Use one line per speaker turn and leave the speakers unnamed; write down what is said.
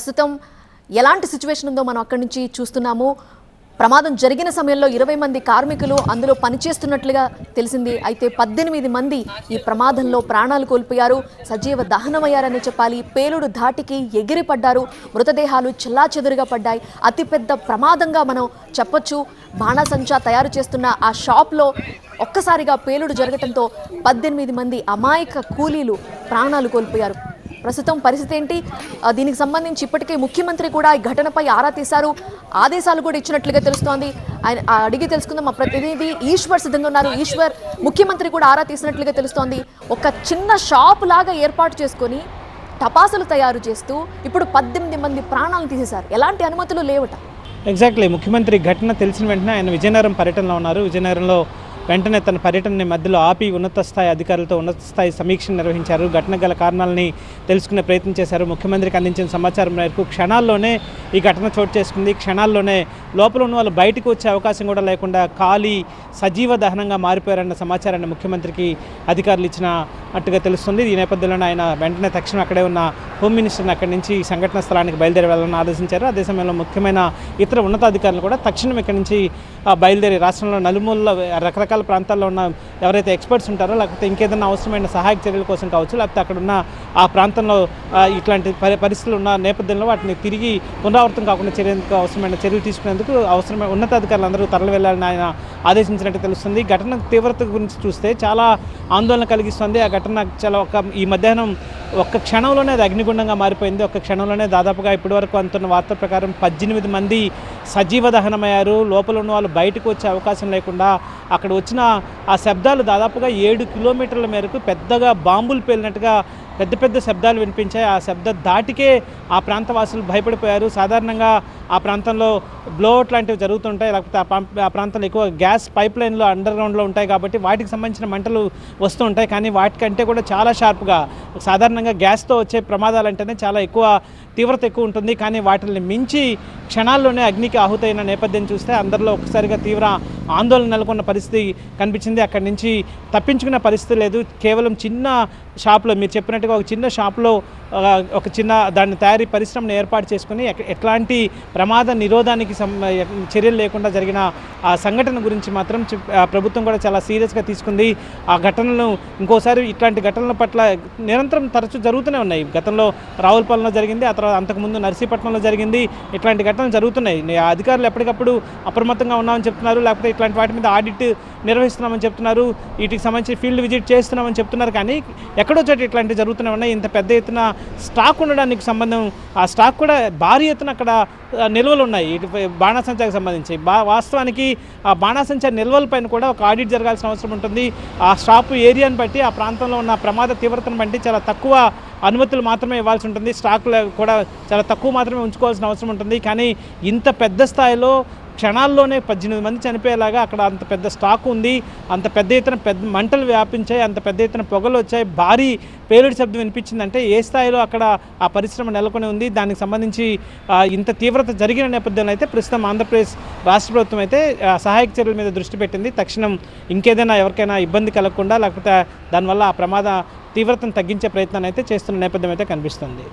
ప్రస్తుతం ఎలాంటి సిచ్యువేషన్ ఉందో మనం అక్కడి నుంచి చూస్తున్నాము. ప్రమాదం జరిగిన సమయంలో 20 మంది కార్మికులు అందులో పనిచేస్తున్నట్లుగా తెలిసింది. అయితే 18 మంది ఈ ప్రమాదంలో ప్రాణాలు కోల్పోయారు, సజీవ దహనమయ్యారని చెప్పాలి. పేలుడు ధాటికి ఎగిరిపడ్డారు, మృతదేహాలు చెల్లాచెదురుగా పడ్డాయి. అతిపెద్ద ప్రమాదంగా మనం చెప్పొచ్చు. బాణాసంచా తయారు చేస్తున్న ఆ షాప్లో ఒక్కసారిగా పేలుడు జరగడంతో 18 మంది అమాయక కూలీలు ప్రాణాలు కోల్పోయారు. ప్రస్తుతం పరిస్థితి ఏంటి? దీనికి సంబంధించి ఇప్పటికే ముఖ్యమంత్రి కూడా ఈ ఘటనపై ఆరా తీశారు, ఆదేశాలు కూడా ఇచ్చినట్లుగా తెలుస్తోంది. ఆయన అడిగి తెలుసుకుందాం. మా ప్రతినిధి ఈశ్వర్ సిద్ధంగా ఉన్నారు. ఈశ్వర్, ముఖ్యమంత్రి కూడా ఆరా తీసినట్లుగా తెలుస్తోంది. ఒక చిన్న షాప్ లాగా ఏర్పాటు చేసుకొని టపాసులు తయారు చేస్తూ ఇప్పుడు 18 మంది ప్రాణాలను తీసేశారు. ఎలాంటి అనుమతులు లేవట.
ఎగ్జాక్ట్లీ. ముఖ్యమంత్రి ఘటన తెలిసిన వెంటనే ఆయన విజయనగరం పర్యటనలో ఉన్నారు. విజయనగరంలో వెంటనే తన పర్యటనని మధ్యలో ఆపి ఉన్నత స్థాయి అధికారులతో ఉన్నత స్థాయి సమీక్షను నిర్వహించారు. ఘటన గల కారణాలని తెలుసుకునే ప్రయత్నం చేశారు. ముఖ్యమంత్రికి అందించిన సమాచారం మేరకు క్షణాల్లోనే ఈ ఘటన చోటు చేసుకుంది. క్షణాల్లోనే లోపల ఉన్న వాళ్ళు బయటకు వచ్చే అవకాశం కూడా లేకుండా ఖాళీ సజీవ దహనంగా మారిపోయారన్న సమాచారాన్ని ముఖ్యమంత్రికి అధికారులు ఇచ్చినట్టుగా తెలుస్తుంది. ఈ నేపథ్యంలోనే ఆయన వెంటనే తక్షణం అక్కడే ఉన్న హోమ్ మినిస్టర్ని అక్కడి నుంచి సంఘటన స్థలానికి బయలుదేరి వెళ్ళాలని ఆదేశించారు. అదే సమయంలో ముఖ్యమైన ఇతర ఉన్నతాధికారులు కూడా తక్షణం ఇక్కడి నుంచి బయలుదేరి రాష్ట్రంలో నలుమూలలో రకరకాల ప్రాంతాల్లో ఉన్న ఎవరైతే ఎక్స్పర్ట్స్ ఉంటారో, లేకపోతే ఇంకేదైనా అవసరమైన సహాయక చర్యల కోసం కావచ్చు, లేకపోతే అక్కడ ఉన్న ఆ ప్రాంతంలో ఇట్లాంటి పరిస్థితులు ఉన్న నేపథ్యంలో వాటిని తిరిగి పునరావృతం కాకుండా చర్యేందుకు అవసరమైన చర్యలు తీసుకునేందుకు అవసరమైన ఉన్నతాధికారులు అందరూ తరలి వెళ్ళాలని ఆయన ఆదేశించినట్టు తెలుస్తుంది. ఘటన తీవ్రత గురించి చూస్తే చాలా ఆందోళన కలిగిస్తుంది. ఆ ఘటన చాలా ఈ మధ్యాహ్నం ఒక్క క్షణంలోనే అది అగ్నిగుండంగా మారిపోయింది. ఒక్క క్షణంలోనే దాదాపుగా ఇప్పటివరకు అందుతున్న వార్త ప్రకారం 18 మంది సజీవ దహనమయ్యారు. లోపల ఉన్న వాళ్ళు బయటకు వచ్చే అవకాశం లేకుండా అక్కడ వచ్చిన ఆ శబ్దాలు దాదాపుగా 7 కిలోమీటర్ల మేరకు పెద్దగా బాంబులు పేలినట్టుగా పెద్ద పెద్ద శబ్దాలు వినిపించాయి. ఆ శబ్ద దాటికే ఆ ప్రాంతవాసులు భయపడిపోయారు. సాధారణంగా ఆ ప్రాంతంలో బ్లోఅవుట్ లాంటివి జరుగుతుంటాయి, లేకపోతే ఆ ప్రాంతంలో ఎక్కువ గ్యాస్ పైప్ లైన్లు అండర్ గ్రౌండ్లో ఉంటాయి కాబట్టి వాటికి సంబంధించిన మంటలు వస్తూ ఉంటాయి. కానీ వాటికంటే కూడా చాలా షార్ప్గా, సాధారణంగా గ్యాస్తో వచ్చే ప్రమాదాలు అంటేనే చాలా ఎక్కువ తీవ్రత ఎక్కువ ఉంటుంది. కానీ వాటిని మించి క్షణాల్లోనే అగ్నికి ఆహుతైన నేపథ్యం చూస్తే అందరిలో ఒక్కసారిగా తీవ్ర ఆందోళన నెలకొన్న పరిస్థితి కనిపించింది. అక్కడి నుంచి తప్పించుకునే పరిస్థితి లేదు. కేవలం చిన్న షాప్లో, మీరు చెప్పినట్టుగా ఒక చిన్న షాప్లో ఒక చిన్న దాన్ని తయారీ పరిశ్రమను ఏర్పాటు చేసుకుని ఎట్లాంటి ప్రమాద నిరోధానికి చర్యలు లేకుండా జరిగిన ఆ సంఘటన గురించి మాత్రం ప్రభుత్వం కూడా చాలా సీరియస్గా తీసుకుంది. ఆ ఘటనలను ఇంకోసారి ఇట్లాంటి ఘటనల పట్ల నిరంతరం తరచూ జరుగుతూనే ఉన్నాయి. గతంలో రావులపాలెంలో జరిగింది, ఆ తర్వాత అంతకుముందు నర్సీపట్నంలో జరిగింది. ఇట్లాంటి ఘటనలు జరుగుతున్నాయి. అధికారులు ఎప్పటికప్పుడు అప్రమత్తంగా ఉన్నామని చెప్తున్నారు, లేకపోతే ఇట్లాంటి వాటి మీద ఆడిట్ నిర్వహిస్తున్నామని చెప్తున్నారు, వీటికి సంబంధించి ఫీల్డ్ విజిట్ చేస్తున్నామని చెప్తున్నారు. కానీ ఎక్కడో చోట ఇట్లాంటివి జరుగుతూనే ఉన్నాయి. ఇంత పెద్ద ఎత్తున స్టాక్ ఉండడానికి సంబంధం, ఆ స్టాక్ కూడా భారీ ఎత్తున అక్కడ నిల్వలు ఉన్నాయి. ఇటు బాణాసంచాకు సంబంధించి వాస్తవానికి ఆ బాణాసంచా నిల్వలపైన కూడా ఒక ఆడిట్ జరగాల్సిన అవసరం ఉంటుంది. ఆ స్టాప్ ఏరియాని బట్టి, ఆ ప్రాంతంలో ఉన్న ప్రమాద తీవ్రతను బట్టి చాలా తక్కువ అనుమతులు మాత్రమే ఇవ్వాల్సి ఉంటుంది. స్టాక్లో కూడా చాలా తక్కువ మాత్రమే ఉంచుకోవాల్సిన అవసరం ఉంటుంది. కానీ ఇంత పెద్ద స్థాయిలో క్షణాల్లోనే 18 మంది చనిపోయేలాగా అక్కడ అంత పెద్ద స్టాక్ ఉంది, అంత పెద్ద ఎత్తున మంటలు వ్యాపించాయి, అంత పెద్ద ఎత్తున పొగలు వచ్చాయి, భారీ పేలుడు శబ్దం వినిపించిందంటే ఏ స్థాయిలో అక్కడ ఆ పరిశ్రమ నెలకొని ఉంది. దానికి సంబంధించి ఇంత తీవ్రత జరిగిన నేపథ్యంలో అయితే ప్రస్తుతం ఆంధ్రప్రదేశ్ రాష్ట్ర ప్రభుత్వం అయితే సహాయక చర్యల మీద దృష్టి పెట్టింది. తక్షణం ఇంకేదైనా ఎవరికైనా ఇబ్బంది కలగకుండా, లేకపోతే దానివల్ల ఆ ప్రమాద తీవ్రతను తగ్గించే ప్రయత్నాన్ని అయితే చేస్తున్న నేపథ్యం అయితే కనిపిస్తుంది.